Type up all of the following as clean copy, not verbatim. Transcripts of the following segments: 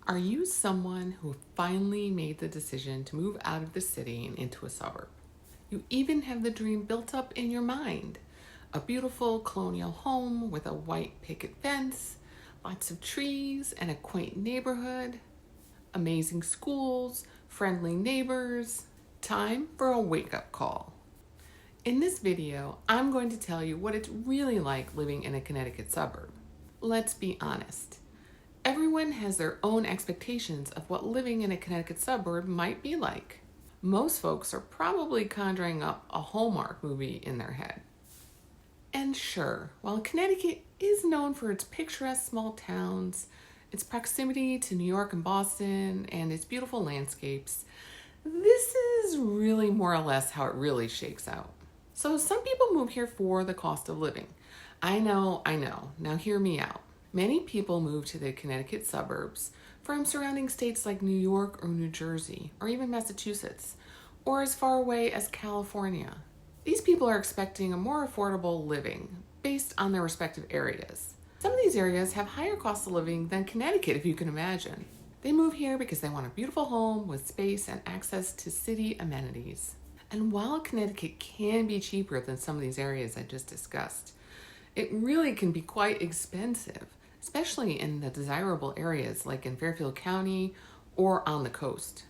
Are you someone who finally made the decision to move out of the city and into a suburb? You even have the dream built up in your mind. A beautiful colonial home with a white picket fence, lots of trees, and a quaint neighborhood, amazing schools, friendly neighbors. Time for a wake-up call. In this video, I'm going to tell you what it's really like living in a Connecticut suburb. Let's be honest. Everyone has their own expectations of what living in a Connecticut suburb might be like. Most folks are probably conjuring up a Hallmark movie in their head. And sure, while Connecticut is known for its picturesque small towns, its proximity to New York and Boston, and its beautiful landscapes, this is really more or less how it really shakes out. So some people move here for the cost of living. I know. Now hear me out. Many people move to the Connecticut suburbs from surrounding states like New York or New Jersey, or even Massachusetts, or as far away as California. These people are expecting a more affordable living based on their respective areas. Some of these areas have higher cost of living than Connecticut, if you can imagine. They move here because they want a beautiful home with space and access to city amenities. And while Connecticut can be cheaper than some of these areas I just discussed, it really can be quite expensive, especially in the desirable areas like in Fairfield County or on the coast.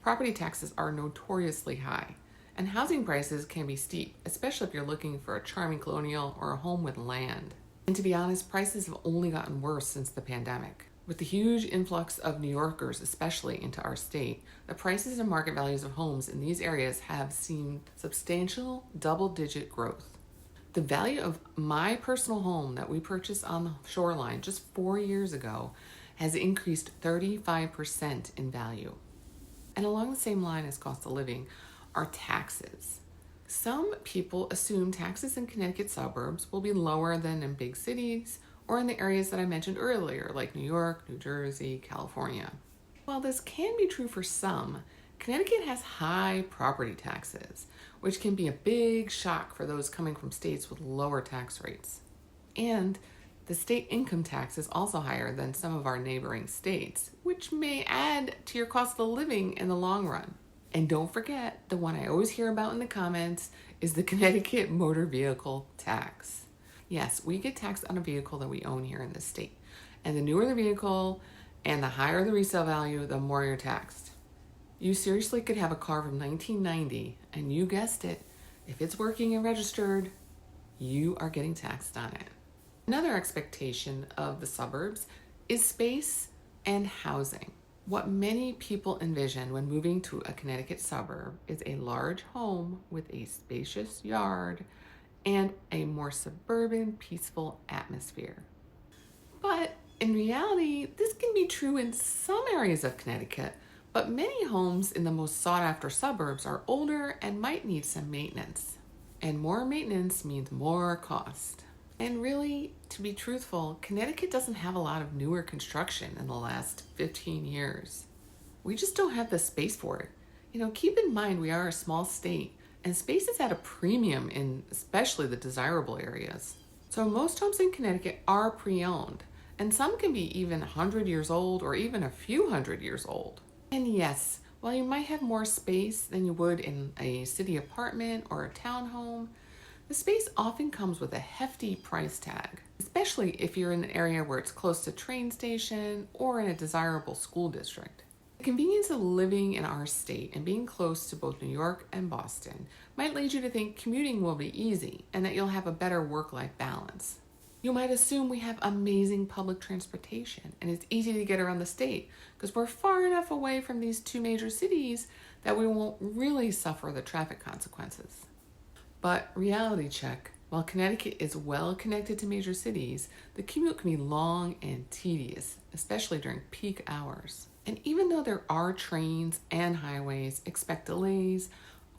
Property taxes are notoriously high, and housing prices can be steep, especially if you're looking for a charming colonial or a home with land. And to be honest, prices have only gotten worse since the pandemic. With the huge influx of New Yorkers, especially into our state, the prices and market values of homes in these areas have seen substantial double-digit growth. The value of my personal home that we purchased on the shoreline just 4 years ago has increased 35% in value. And along the same line as cost of living are taxes. Some people assume taxes in Connecticut suburbs will be lower than in big cities or in the areas that I mentioned earlier, like New York, New Jersey, California. While this can be true for some, Connecticut has high property taxes, which can be a big shock for those coming from states with lower tax rates. And the state income tax is also higher than some of our neighboring states, which may add to your cost of living in the long run. And don't forget, the one I always hear about in the comments is the Connecticut motor vehicle tax. Yes, we get taxed on a vehicle that we own here in this state. And the newer the vehicle and the higher the resale value, the more you're taxed. You seriously could have a car from 1990, and you guessed it, if it's working and registered, you are getting taxed on it. Another expectation of the suburbs is space and housing. What many people envision when moving to a Connecticut suburb is a large home with a spacious yard and a more suburban, peaceful atmosphere. But in reality, this can be true in some areas of Connecticut, but many homes in the most sought-after suburbs are older and might need some maintenance. And more maintenance means more cost. And really, to be truthful, Connecticut doesn't have a lot of newer construction in the last 15 years. We just don't have the space for it. Keep in mind we are a small state, and space is at a premium in especially the desirable areas. So most homes in Connecticut are pre-owned, and some can be even 100 years old or even a few hundred years old. And yes, while you might have more space than you would in a city apartment or a townhome, the space often comes with a hefty price tag, especially if you're in an area where it's close to a train station or in a desirable school district. The convenience of living in our state and being close to both New York and Boston might lead you to think commuting will be easy and that you'll have a better work-life balance. You might assume we have amazing public transportation and it's easy to get around the state because we're far enough away from these two major cities that we won't really suffer the traffic consequences. But reality check, while Connecticut is well connected to major cities, the commute can be long and tedious, especially during peak hours. And even though there are trains and highways, expect delays,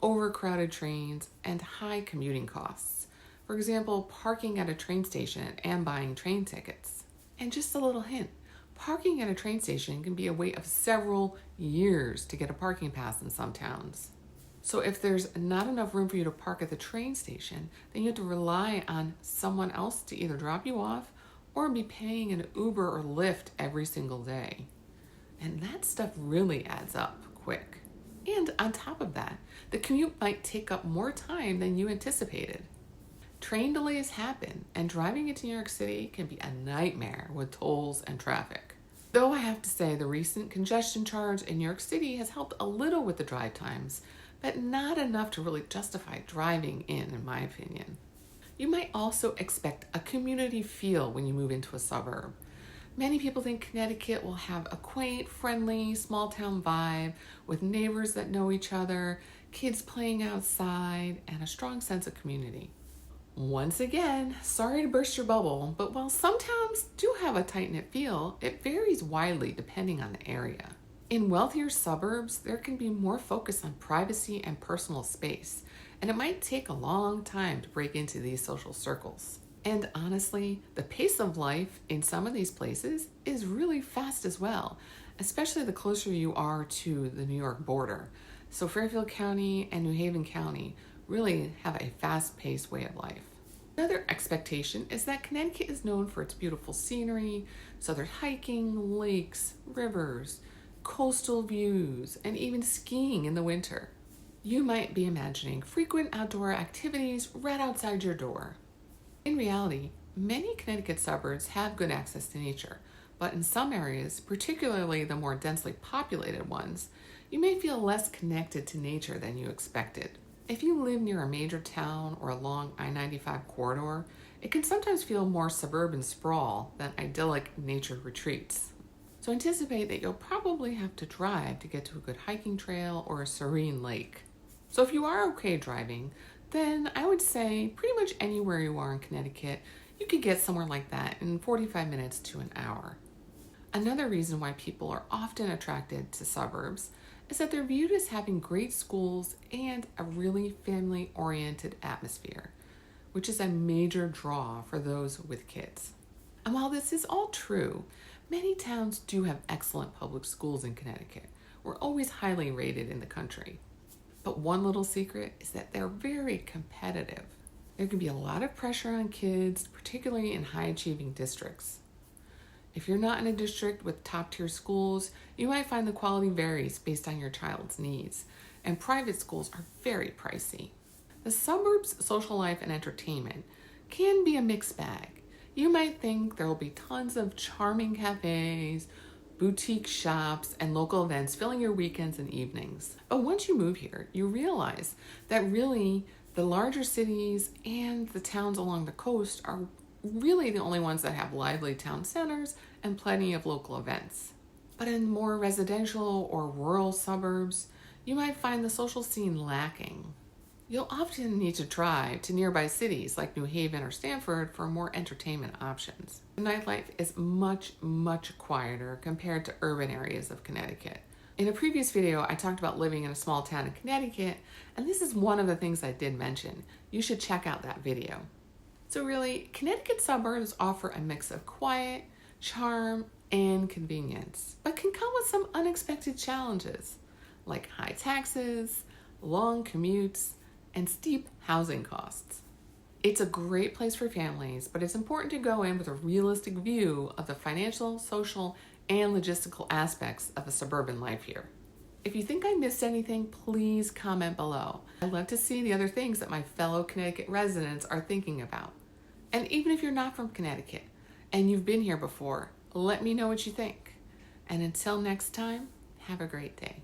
overcrowded trains, and high commuting costs. For example, parking at a train station and buying train tickets. And just a little hint, parking at a train station can be a wait of several years to get a parking pass in some towns. So if there's not enough room for you to park at the train station, then you have to rely on someone else to either drop you off or be paying an Uber or Lyft every single day. and that stuff really adds up quick. And on top of that, the commute might take up more time than you anticipated. Train delays happen, and driving into New York City can be a nightmare with tolls and traffic. Though I have to say the recent congestion charge in New York City has helped a little with the drive times, but not enough to really justify driving in my opinion. You might also expect a community feel when you move into a suburb. Many people think Connecticut will have a quaint, friendly, small-town vibe with neighbors that know each other, kids playing outside, and a strong sense of community. Once again, sorry to burst your bubble, but while some towns do have a tight-knit feel, it varies widely depending on the area. In wealthier suburbs, there can be more focus on privacy and personal space, and it might take a long time to break into these social circles. And honestly, the pace of life in some of these places is really fast as well, especially the closer you are to the New York border. So Fairfield County and New Haven County really have a fast-paced way of life. Another expectation is that Connecticut is known for its beautiful scenery, so there's hiking, lakes, rivers, coastal views, and even skiing in the winter. You might be imagining frequent outdoor activities right outside your door. In reality, many Connecticut suburbs have good access to nature, but in some areas, particularly the more densely populated ones, you may feel less connected to nature than you expected. If you live near a major town or along I-95 corridor, it can sometimes feel more suburban sprawl than idyllic nature retreats. So anticipate that you'll probably have to drive to get to a good hiking trail or a serene lake. So if you are okay driving, then I would say pretty much anywhere you are in Connecticut, you could get somewhere like that in 45 minutes to an hour. Another reason why people are often attracted to suburbs is that they're viewed as having great schools and a really family-oriented atmosphere, which is a major draw for those with kids. And while this is all true, many towns do have excellent public schools in Connecticut. We're always highly rated in the country. But one little secret is that they're very competitive. There can be a lot of pressure on kids, particularly in high-achieving districts. If you're not in a district with top-tier schools, you might find the quality varies based on your child's needs, and private schools are very pricey. The suburbs' social life and entertainment can be a mixed bag. You might think there will be tons of charming cafes, boutique shops, and local events filling your weekends and evenings. But once you move here, you realize that really the larger cities and the towns along the coast are really the only ones that have lively town centers and plenty of local events. But in more residential or rural suburbs, you might find the social scene lacking. You'll often need to drive to nearby cities like New Haven or Stamford for more entertainment options. The nightlife is much, much quieter compared to urban areas of Connecticut. In a previous video, I talked about living in a small town in Connecticut, and this is one of the things I did mention. You should check out that video. So really, Connecticut suburbs offer a mix of quiet, charm, and convenience, but can come with some unexpected challenges, like high taxes, long commutes, and steep housing costs. It's a great place for families, but it's important to go in with a realistic view of the financial, social, and logistical aspects of a suburban life here. If you think I missed anything, please comment below. I'd love to see the other things that my fellow Connecticut residents are thinking about. And even if you're not from Connecticut and you've been here before, let me know what you think. And until next time, have a great day.